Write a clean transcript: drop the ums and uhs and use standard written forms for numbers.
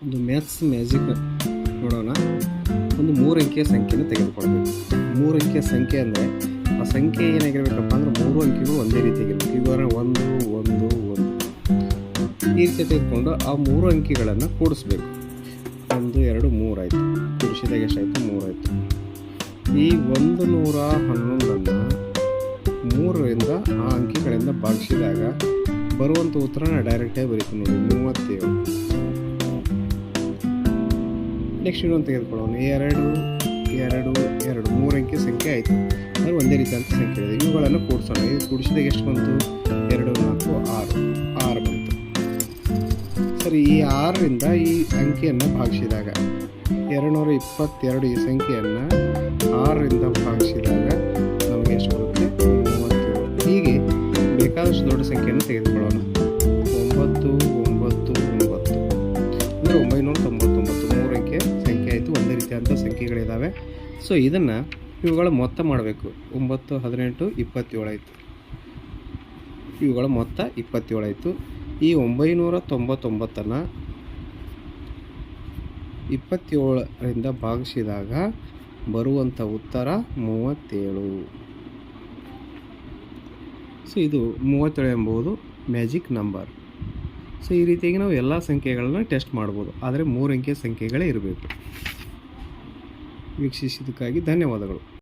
ಒಂದು maths magic ನೋಡೋಣ. ಒಂದು 3 ಅಂಕಿಯ ಸಂಖ್ಯೆಯನ್ನು ತೆಗೆದುಕೊಳ್ಬೇಕು. 3 ಅಂಕಿಯ ಸಂಖ್ಯೆ ಅಂದರೆ ಆ ಸಂಖ್ಯೆ ಏನಾಗಿರ್ಬೇಕಪ್ಪ ಅಂದ್ರೆ 3 ಅಂಕಿಗಳು ಒಂದೇ ರೀತಿಯಾಗಿರ್ಬೇಕು. ಇವಾಗ 1 1 1 ಈ ರೀತಿ ತೆಗೆದುಕೊಂಡು ಆ 3 ಅಂಕಿಗಳನ್ನು ಕೂಡಿಸ್ಬೇಕು. 1 2 3 ಆಯಿತು. ಕೂಡಿಸಿದಾಗ ಎಷ್ಟಾಯಿತು? 3 ಆಯಿತು. ಈ 111ನ್ನು 3ರಿಂದ ಆ ಅಂಕಿಗಳಿಂದ ಭಾಗಿಸಿದಾಗ ಬರುವಂಥ ಉತ್ತರನ ಡೈರೆಕ್ಟಾಗಿ ಬರೀತೀವಿ ನೋಡಿ, 37. ನೆಕ್ಸ್ಟ್ ಇನ್ನೊಂದು ತೆಗೆದುಕೊಳ್ಳೋಣ. 2 2 2 3 ಅಂಕಿ ಸಂಖ್ಯೆ ಆಯಿತು. ಅಂದರೆ ಒಂದೇ ರೀತಿಯಾದಂಥ ಸಂಖ್ಯೆ ಇದೆ. ಇವುಗಳನ್ನು ಕೂಡಿಸೋಣ. ಇದು ಕೂಡಿಸಿದಾಗ ಎಷ್ಟು ಬಂತು? 2 4 6 6 ಬಂತು. ಸರಿ, ಈ 6ರಿಂದ ಈ ಅಂಕಿಯನ್ನು ಭಾಗಿಸಿದಾಗ 222 ಈ ಸಂಖ್ಯೆಯನ್ನು 6ರಿಂದ ಭಾಗಿಸಿದಾಗ ನಮಗೆ ಎಷ್ಟು ಬರುತ್ತೆ? 37. ಹೀಗೆ ಬೇಕಾದಷ್ಟು ದೊಡ್ಡ ಸಂಖ್ಯೆಯನ್ನು ತೆಗೆದುಕೊಳ್ಳೋಣ. 9 9 9 ಅಂದರೆ 999 3 ಅಂಕಿಯ ಸಂಖ್ಯೆ ಆಯಿತು. ಒಂದೇ ರೀತಿಯಾದಂಥ ಸಂಖ್ಯೆಗಳಿದ್ದಾವೆ. ಸೊ ಇದನ್ನು ಇವುಗಳ ಮೊತ್ತ ಮಾಡಬೇಕು. 9 18 27 ಆಯಿತು. ಇವುಗಳ ಮೊತ್ತ 27 ಆಯಿತು. ಈ 999ನ್ನು 27ರಿಂದ ಭಾಗಿಸಿದಾಗ ಬರುವಂಥ ಉತ್ತರ 37. ಸೊ ಇದು 37 ಎಂಬುದು ಮ್ಯಾಜಿಕ್ ನಂಬರ್. ಸೊ ಈ ರೀತಿಯಾಗಿ ನಾವು ಎಲ್ಲ ಸಂಖ್ಯೆಗಳನ್ನು ಟೆಸ್ಟ್ ಮಾಡ್ಬೋದು, ಆದರೆ 3 ಅಂಕಿಯ ಸಂಖ್ಯೆಗಳೇ ಇರಬೇಕು. ವೀಕ್ಷಿಸಿದ್ದಕ್ಕಾಗಿ ಧನ್ಯವಾದಗಳು.